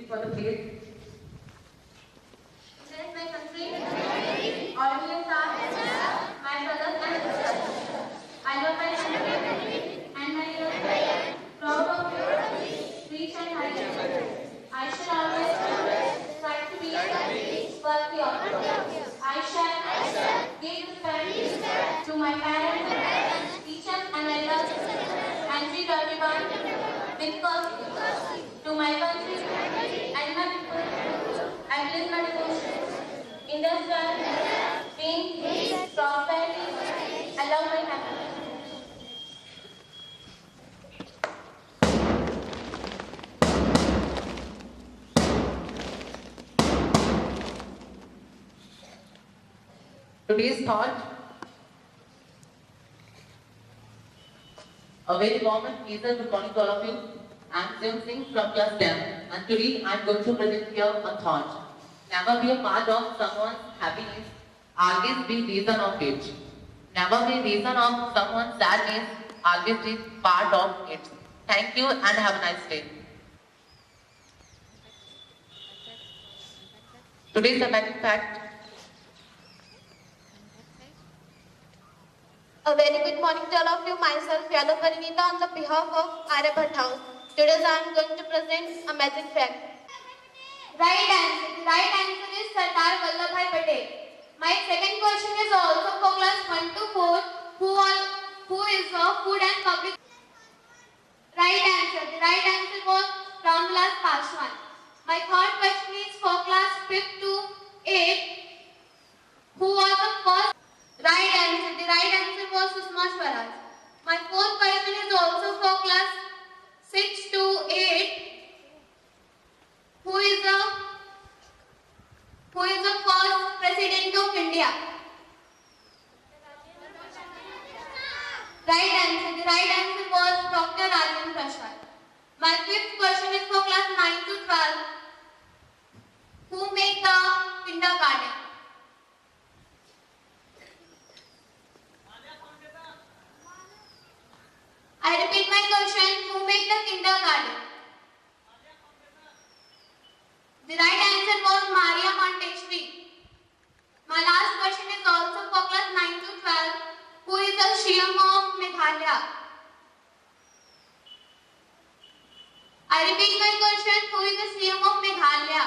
For the plate. This my country. Audience are my brothers and sisters. I love my country and my youth. Proud of you, reach and high. I shall always strive to be worthy of you. I shall give respect to my parents, teachers and elders, and treat everyone with courtesy. To my country and my people, I place my devotion in this world, peace, prosperity, and love my happiness. Today's thought. A very warm and pleasant good morning to all of you. I am Sim Singh from class 10 and today I am going to present here a thought. Never be a part of someone's happiness, always be reason of it. Never be reason of someone's sadness, always be part of it. Thank you and have a nice day. Today's thematic fact. A very good morning to all of you. Myself, Yadav Varanasi, on the behalf of Aryabhat House. Today I am going to present a magic fact. Right answer. The right answer is Sardar Vallabhbhai Patel. My second question is also for class 1 to 4. Who is of food and public? Right answer. The right answer was Ramvilas Paswan. My third question is for class 5 to 8. Who was the first? Right answer. The right answer was Sushma Swaraj. My fourth question is also for class 6 to 8. Who is the first president of India? Right answer. The right answer was Dr. Rajendra Prasad. My fifth question is for class 9 to 12. Who made the kindergarten? I repeat my question. Who made the kindergarten? The right answer was Maria Montessori. My last question is also for class 9 to 12. Who is the CM of Meghalaya? I repeat my question. Who is the CM of Meghalaya?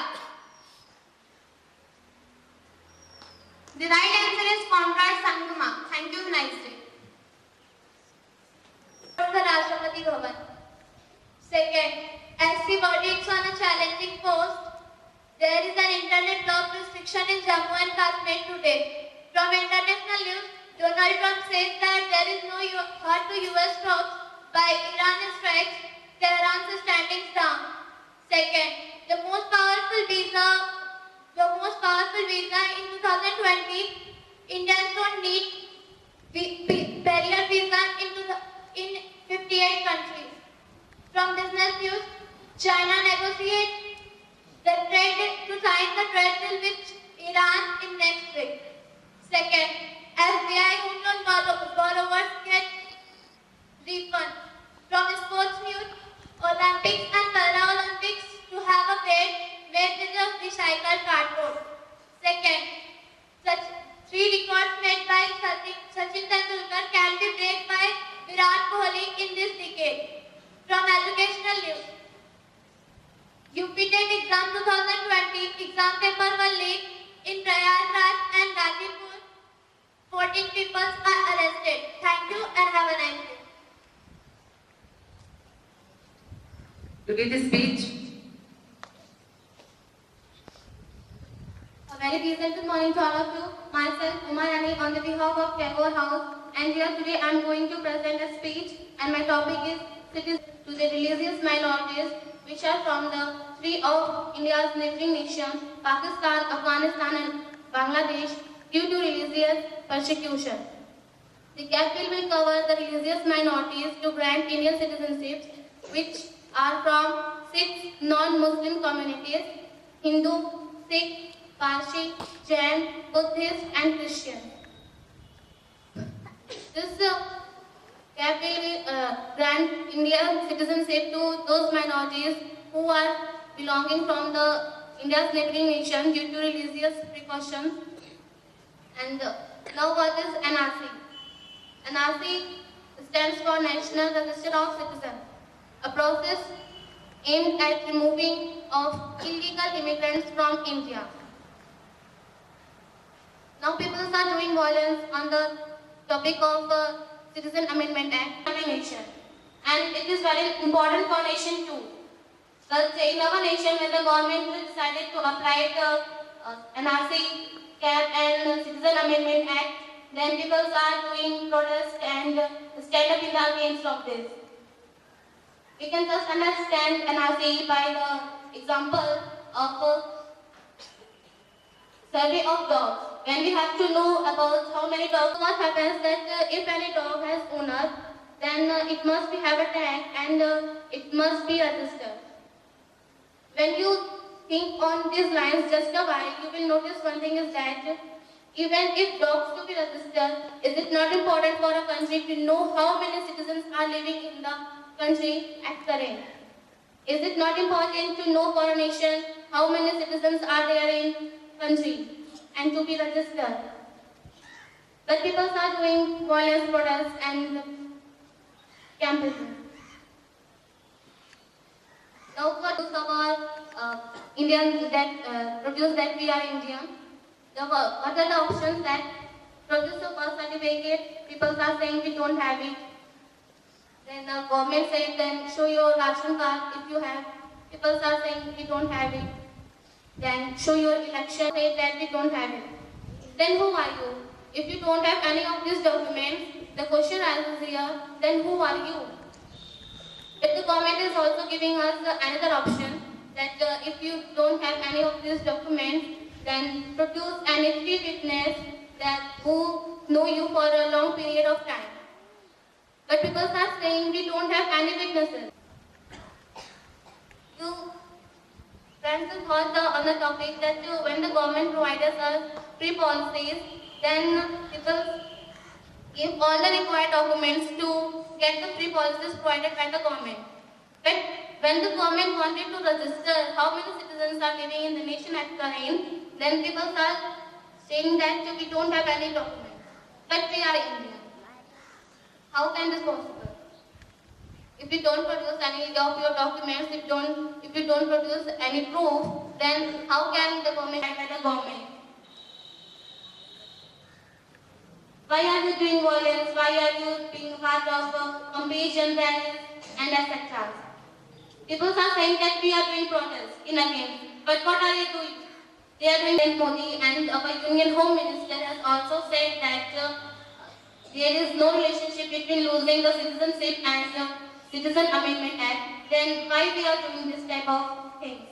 The right answer is Conrad Sangma. Thank you. Nice day. The Rashtrapati Bhavan. Second, as the verdicts on a challenging post, there is an internet block restriction in Jammu and Kashmir today. From international news, Donald Trump says that there is no threat to US troops by Iran strikes. Tehran is standing strong. Second, the most powerful visa in 2020, Indians don't need barrier visa negotiate the trade to sign the trade deal with Iran in next week. Second, SBI home loan borrowers get refund from sports news, Olympics and Paralympics to have a plate made with a recycled cardboard. Second, such 3 records made by Sachin Tendulkar can be broken by Virat Kohli in this decade. From educational news, UPTET exam 2020 exam paper were leaked in Prayagraj and Gazipur. 14 people are arrested. Thank you and have a nice day. To give the speech, A very pleasant good morning to all of you. Myself, Uma Rani, on the behalf of KVN House, and here today I am going to present a speech, and my topic is citizens to the religious minorities, which are from the 3 of India's neighboring nations, Pakistan, Afghanistan, and Bangladesh, due to religious persecution. The CAP bill will cover the religious minorities to grant Indian citizenships, which are from 6 non-Muslim communities: Hindu, Sikh, Parsi, Jain, Buddhist, and Christian. This CAP bill will grant Indian citizenship to those minorities who are belonging from the India's neighboring nation due to religious precautions. And now what is NRC? NRC stands for National Register of Citizens, a process aimed at removing of illegal immigrants from India. Now people are doing violence on the topic of Citizen Amendment Act of the nation. And it is very important for nation too. But in our nation, when the government decided to apply the NRC, CAP and Citizen Amendment Act, then people are doing protest and stand up in the against of this. We can just understand NRC by the example of survey of dogs. When we have to know about how many dogs, what happens that if any dog has owner, then it must be have a tag and it must be registered. When you think on these lines just a while, you will notice one thing is that even if dogs to be registered, is it not important for a country to know how many citizens are living in the country at current? Is it not important to know for a nation how many citizens are there in country and to be registered? But people are doing violence protests and campaigns. Now for those of our Indians that produce that we are Indian, what are the options that produce a birth certificate? People are saying we don't have it. Then the government said then show your ration card if you have. People are saying we don't have it. Then show your election, say that we don't have it. Then who are you? If you don't have any of these documents, the question arises here, then who are you? But the government is also giving us another option that if you don't have any of these documents, then produce any free witness that who know you for a long period of time. But people are saying we don't have any witnesses. You friends thought on the topic that when the government provides us free policies, then people give all the required documents to get the free policies provided by the government. But when the government wanted to register how many citizens are living in the nation at current, then people are saying that we don't have any documents. But we are Indian. How can this possible? If you don't produce any of your documents, if you don't produce any proof, then how can the government act by the government? Why are you doing violence? Why are you being part of compassion rallies and etc.? People are saying that we are doing protests in against. But what are you doing? They are doing Modi, and our Union Home Minister has also said that there is no relationship between losing the citizenship and Citizen Amendment Act. Then why we are doing this type of things?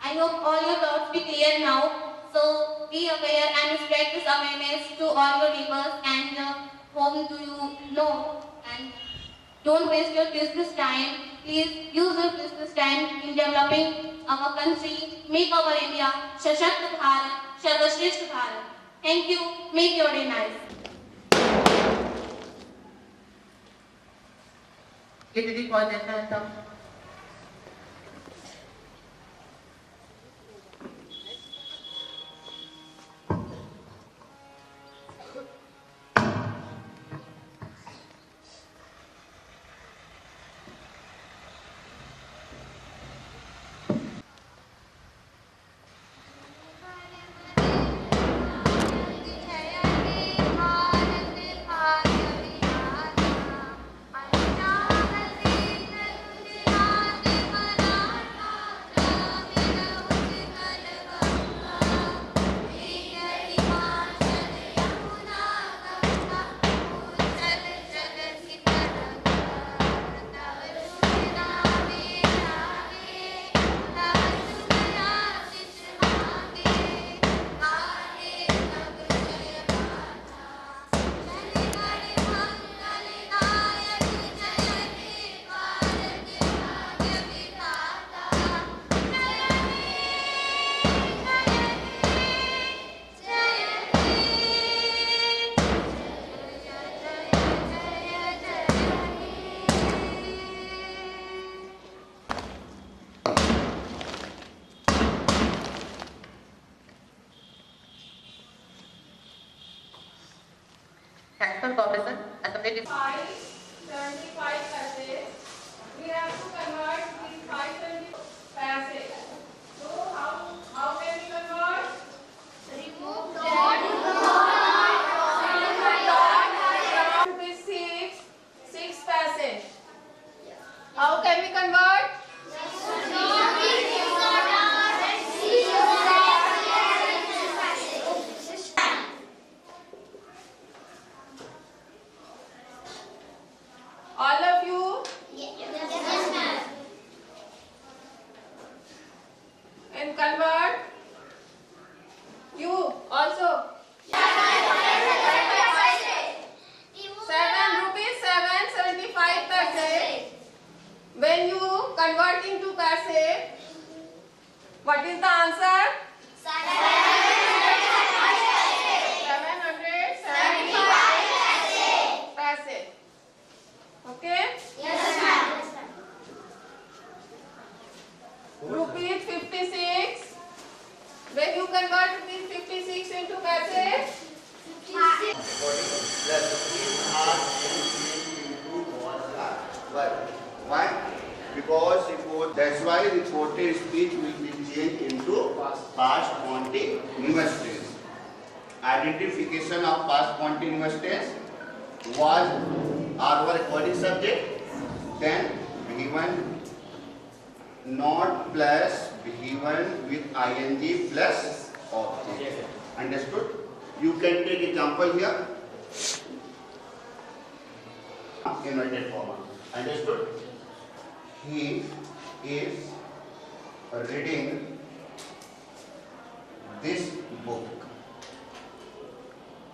I hope all your doubts be clear now. So be aware and spread this awareness to all your neighbors and whom do you know, and don't waste your precious time please use this stand in developing our country, make our India Shashakt Bharat, Sarvashresht Bharat. Thank you. Make your day nice. Get ready for the national anthem. Thanks for cooperation. Assembly is 575 paise. We have to convert these 575 paise. So how can we convert? Remove Dot with 6 paise. How can we convert? All of you and convert. You also. 7 rupees 775 paise. When you convert into paise, what is the answer? 775 paise. Okay? Rupees 56. When you convert rupees 56 into paise, Why? Because that's why reported speech will be changed into past continuous tense. Identification of past continuous tense was our recording subject, then given not plus given with ing plus object. Understood? You can take example here. Inverted comma. Understood? He is reading this book.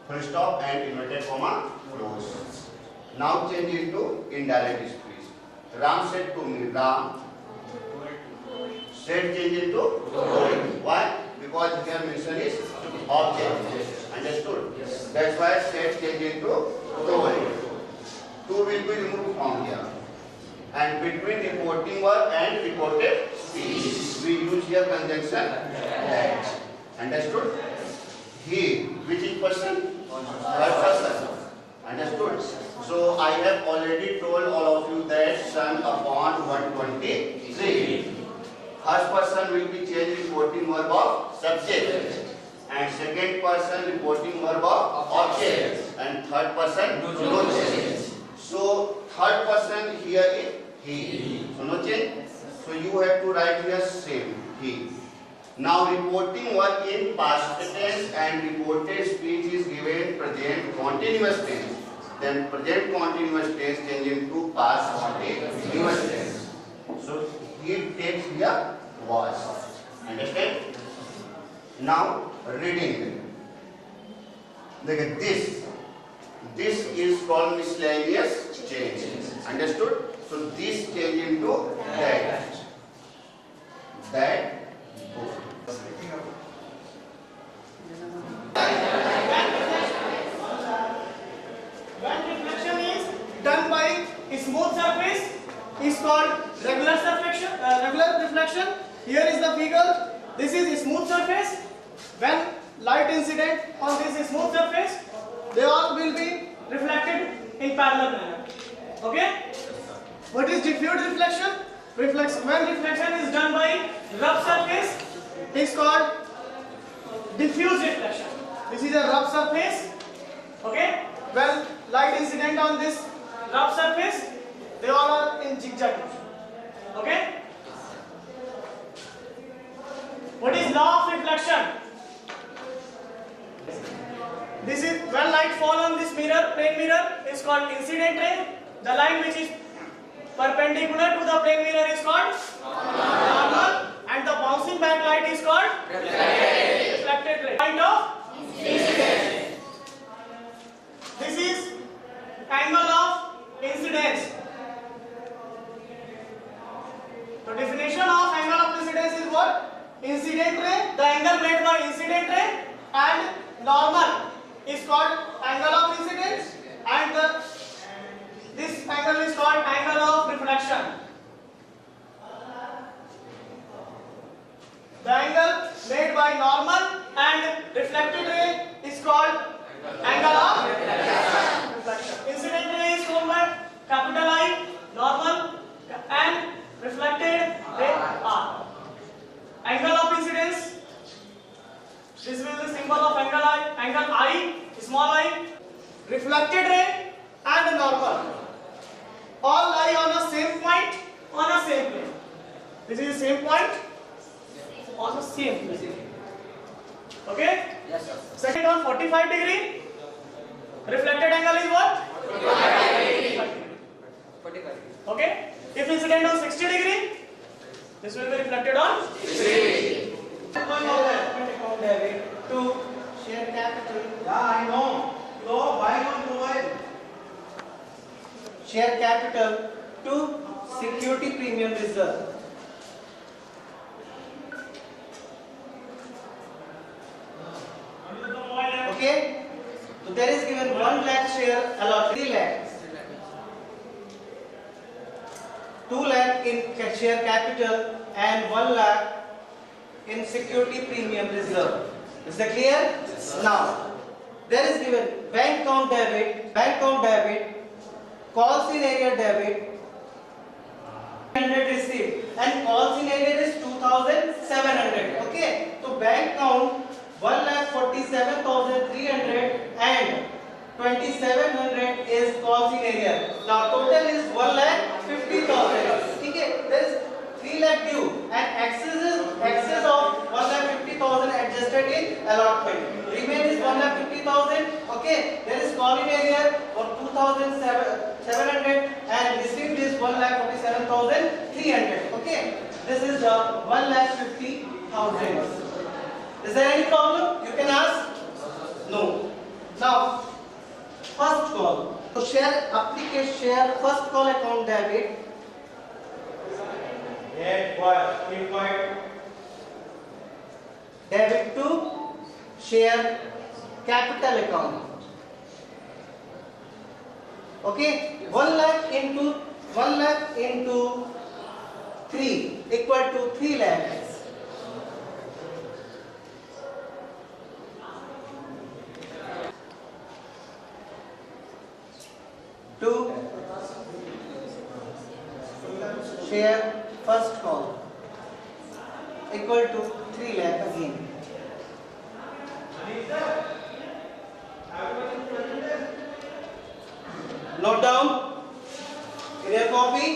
Full stop and inverted comma close. Now change it to indirect speech. Ram said to me, Ram said change it to told. Why? Because here mention is object. Understood? That's why said change it to told. Two will be removed from here. And between reporting verb and reported speech, we use here conjunction that. Understood? He, which is person? Third person. Understood? So I have already told all of you that son upon 123. First person will be changed reporting verb of subject. And second person reporting verb of object. And third person no change. So third person here is he. So no change. So you have to write here same he. Now reporting verb in past tense and reported speech is given present continuous tense. Then present continuous tense change into past continuous tense. So he takes here was. Understand? Now reading. Look at this. This is called miscellaneous change. Understood? So this change into that. That book. When reflection is done by a smooth surface is called regular reflection. Here is the figure. This is a smooth surface. When light incident on this smooth surface, they all will be reflected in parallel manner. Okay? What is diffused reflection? When reflection is done by rough surface, is called diffused reflection. This is a rough surface. Okay? When light incident on this rough surface, they all are in zigzag motion. Okay? What is law of reflection? This is when light fall on this mirror, plane mirror, is called incident ray. The line which is perpendicular to the plane mirror is called normal, and the bouncing back light is called reflected ray. Point of incidence. This is angle of incidence. The definition of angle of incidence is what? Incident ray, the angle made by incident ray, and normal is called angle of incidence, and this angle is called angle of reflection. The angle made by normal and reflected ray is called angle of reflection. Incident ray is shown by capital I, normal, and reflected ray R. Angle of incidence. This will be the symbol of angle I, small I. Reflected ray and normal. All lie on a same point, on a same plane. This is the same point on the same plane. Okay? Yes, sir. Second on 45 degree. Reflected angle is what? 45. Okay? If incident on 60 degree, this will be reflected on 60. To share capital. Yeah, I know. So why not provide Share capital to security premium reserve. Okay? So there is given 1 lakh share allotted 3 lakhs. 2 lakh in share capital and 1 lakh in security premium reserve. Is that clear? Now, there is given bank account debit, calls in area debit, 100 received, and calls in area is 2,700. Okay, so bank account 1,47,300 and 2,700 is calls in area. Now total is 1,50,000. Okay, there is 3 lakh due and excess of 1,50,000 adjusted in allotment. Remain is 1,50,000. Okay, there is call in area for 2,700 and received is 1,47,300. Okay, this is the 1,50,000. Is there any problem? You can ask. No. Now, first call. So share first call account debit. Debit to share capital account. Okay, 1 lakh into 3 equal to 3 lakhs. To share first call equal to 3 lakh again. Note down in your copy.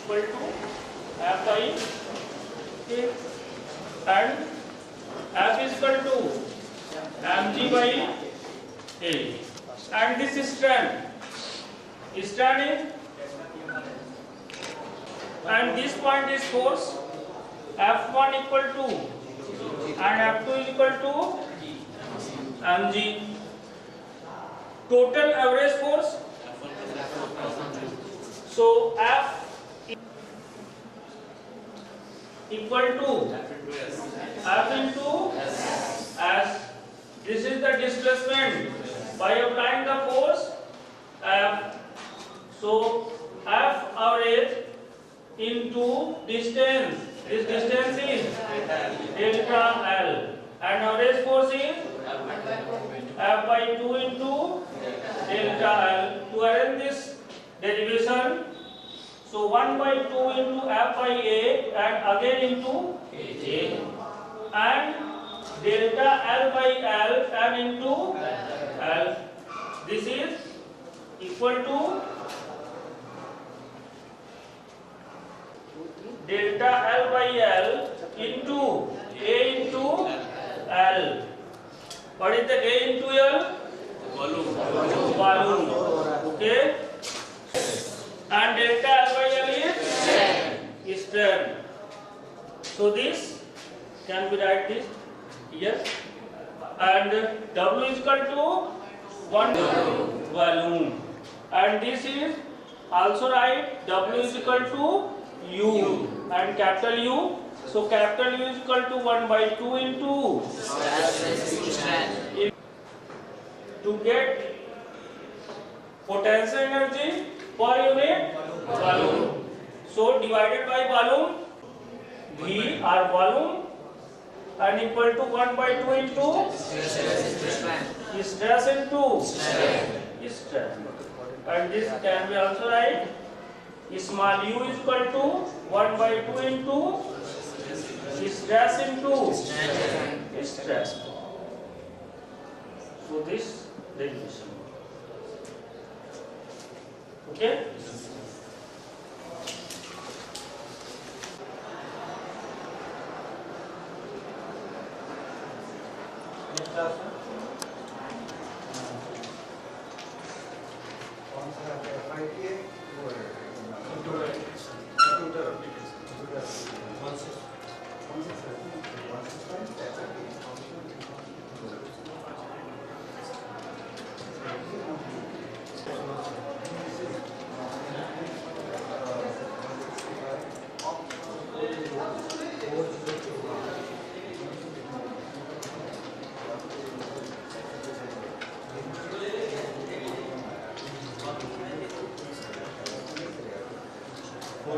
equal to F by A, and F is equal to mg by A, and this is strand is, and this point is force F1 equal to and F2 is equal to mg. Total average force, so F equal to F into S. This is the displacement by applying the force F. So F average into distance. This distance is delta L, and average force is F by 2 into delta L. To arrange this derivation, so 1 by 2 into F by A and again into A, and delta L by L and into L. This is equal to delta L by L into A into L. What is the A into L? Volume. Okay. And delta L by L is strain. So this can be write this here, and W is equal to 1 volume, and this is also write W is equal to U and capital U. So capital U is equal to 1 by 2 into to get potential energy per unit volume. So divided by volume, V or volume, and equal to 1 by 2 into stress into stress. And this can be also write small u is equal to 1 by 2 into stress into stress. So this derivation. Okay. Next class.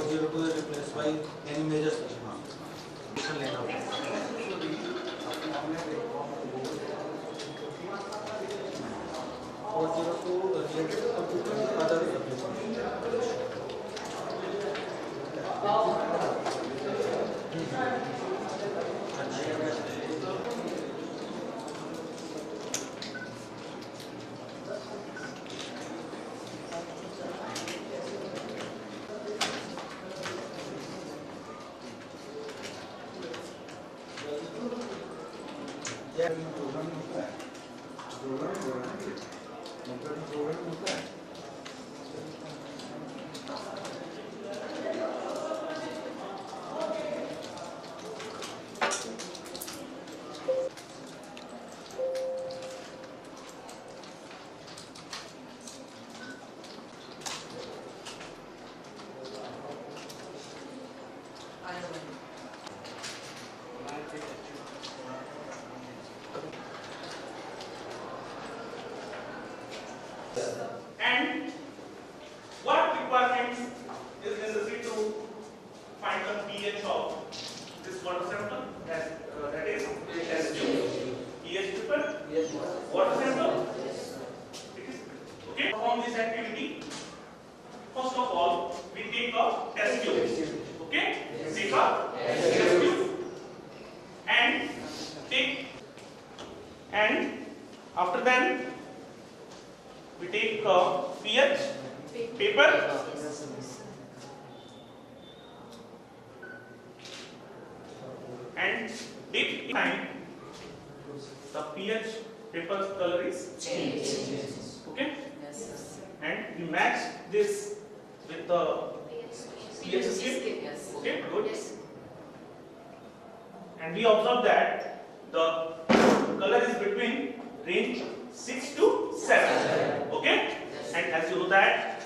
Replaced by any major section लेना होगा. 402 related computer other And what requirements is necessary to find the pH of this water sample? That is test tube. pH people? Yes. Water sample? It is okay. Perform this activity. First of all, we take a test tube. Okay? Take a test tube and take, and after that we take pH paper time the pH paper color is changed. Okay? And we match this with the pH scale. Okay, good. And we observe that the color is between range 6 to 7. Okay? And as you know that.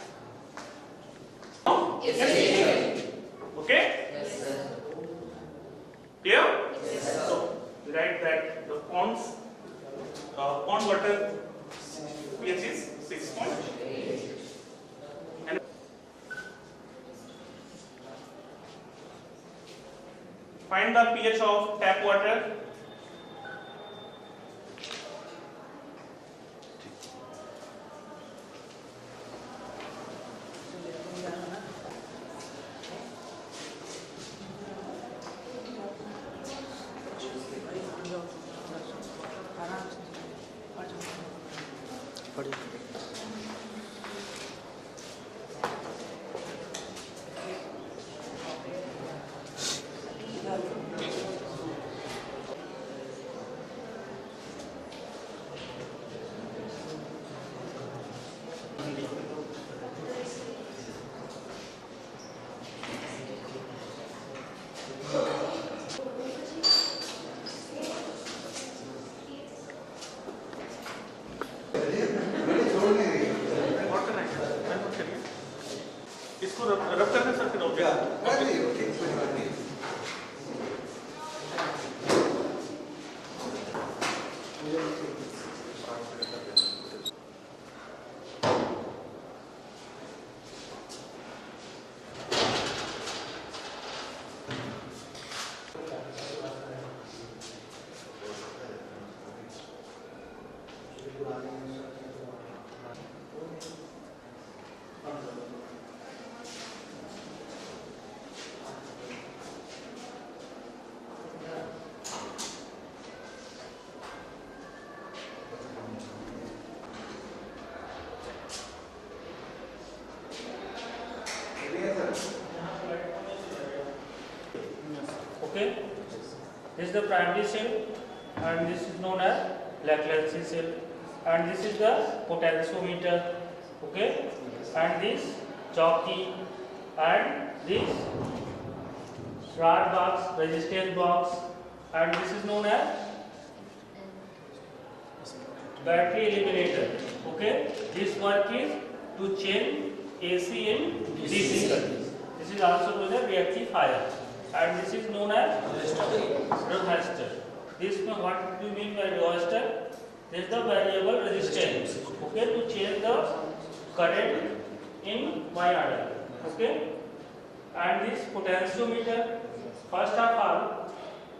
Okay? Clear? So we write that the pond water pH is 6.8. And find the pH of tap water. इसको रब करना sir फिर Okay, this is the primary cell and this is known as lateral cell, and this is the potentiometer. Okay, and this jockey and this rod box, resistance box, and this is known as battery eliminator. Okay, this work is to change AC in DC. This is also known as rectifier. And this is known as resistor. This what do you mean by resistor? This is the variable resistance. Okay, to change the current in Y-order. Okay, and this potentiometer. First of all,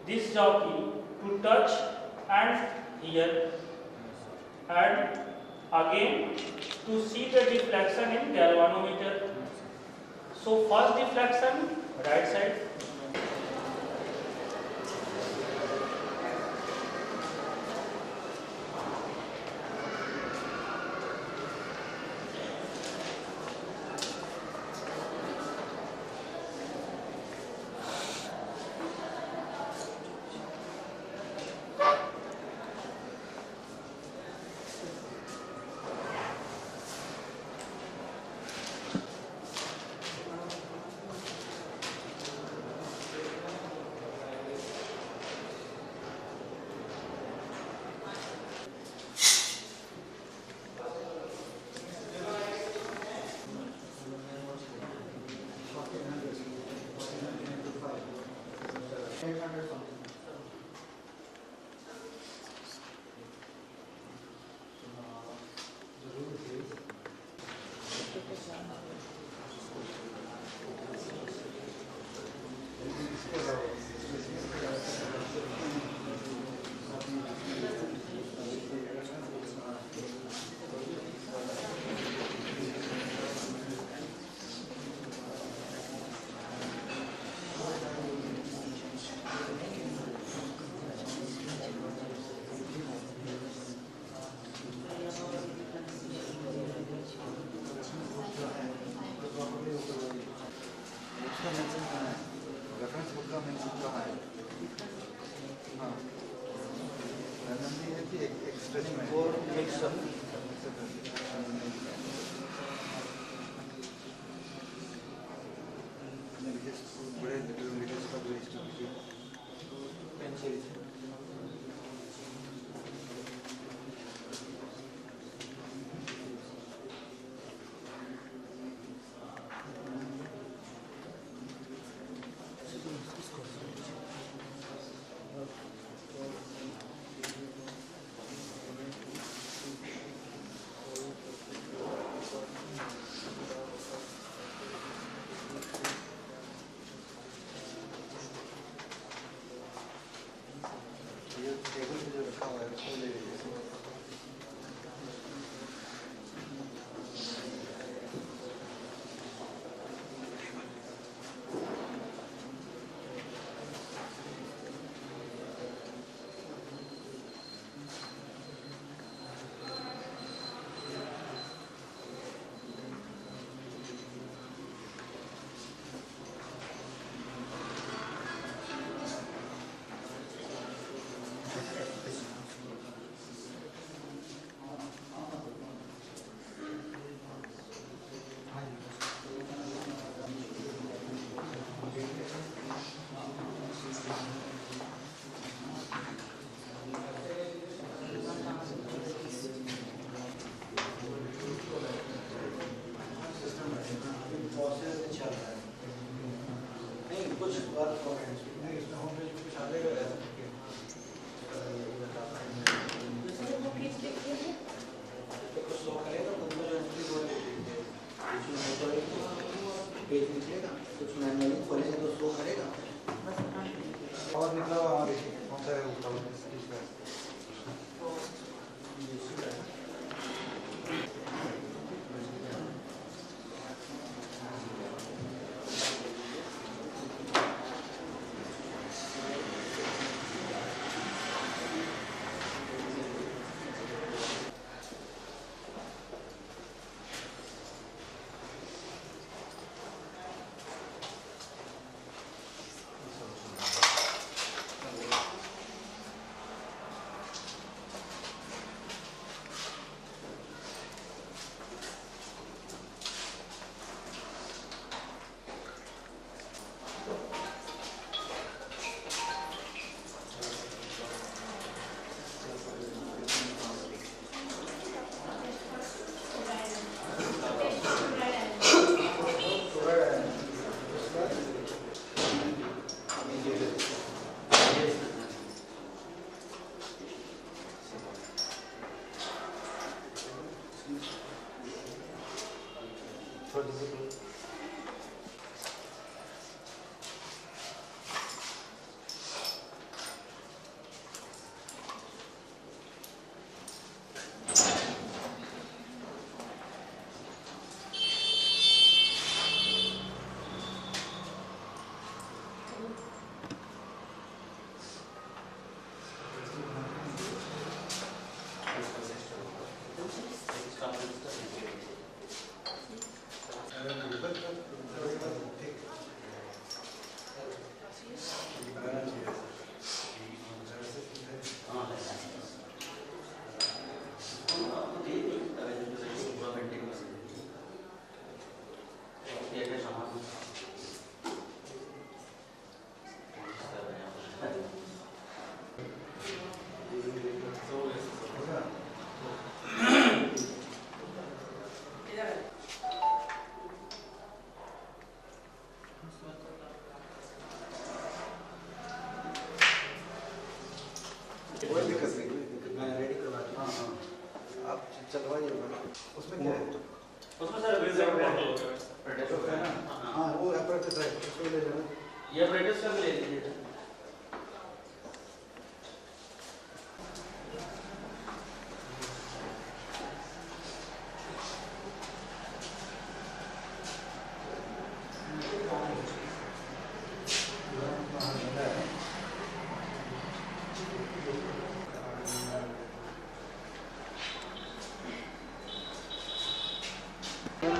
this jockey to touch and here, and again to see the deflection in galvanometer. So first deflection right side.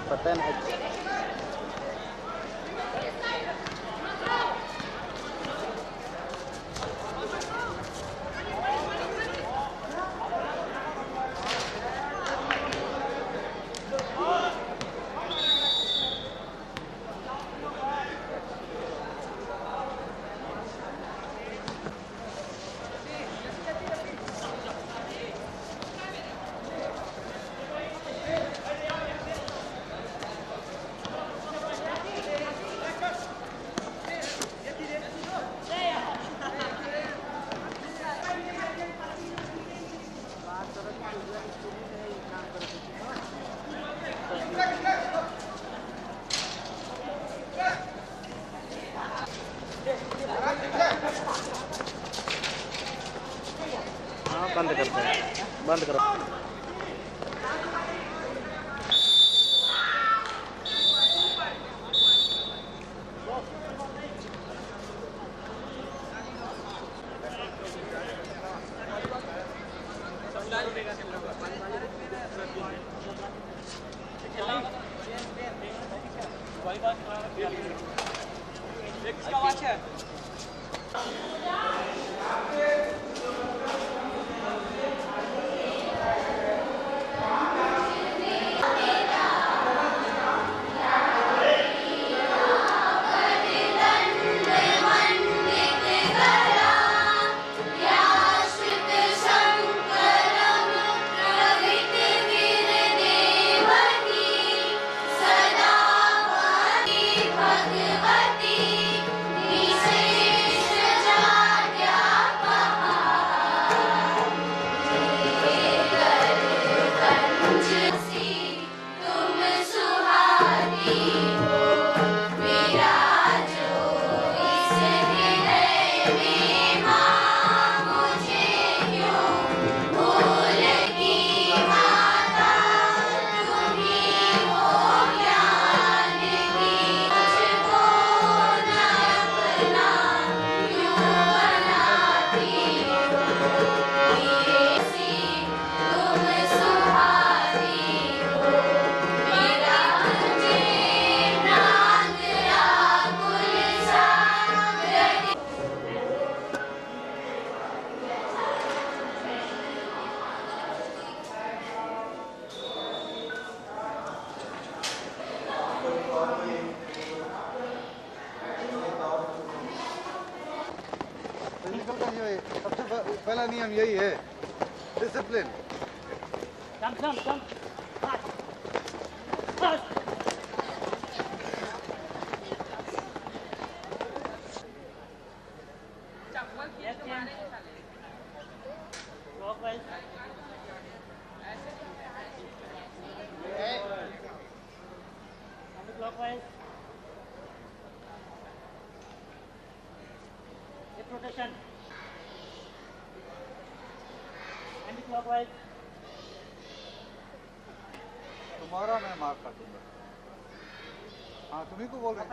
पता नहीं। बंद करते हैं, बंद करो। सबसे पहला नियम यही है, डिसिप्लिन। तुम्हारा मैं मार्क कर दूंगा। हाँ, तुम्ही को बोल रहे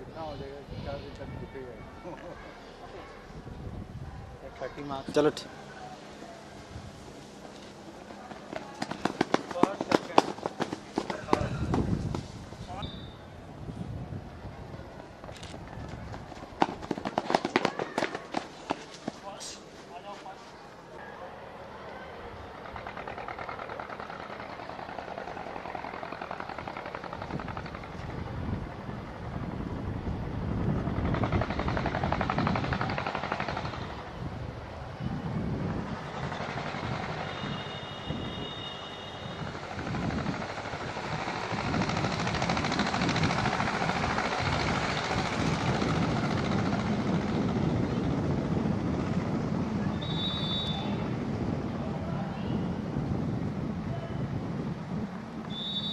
इतना हो जाएगा 4 दिन तक दिखेगा। 30 मार्क्स। चलो ठीक।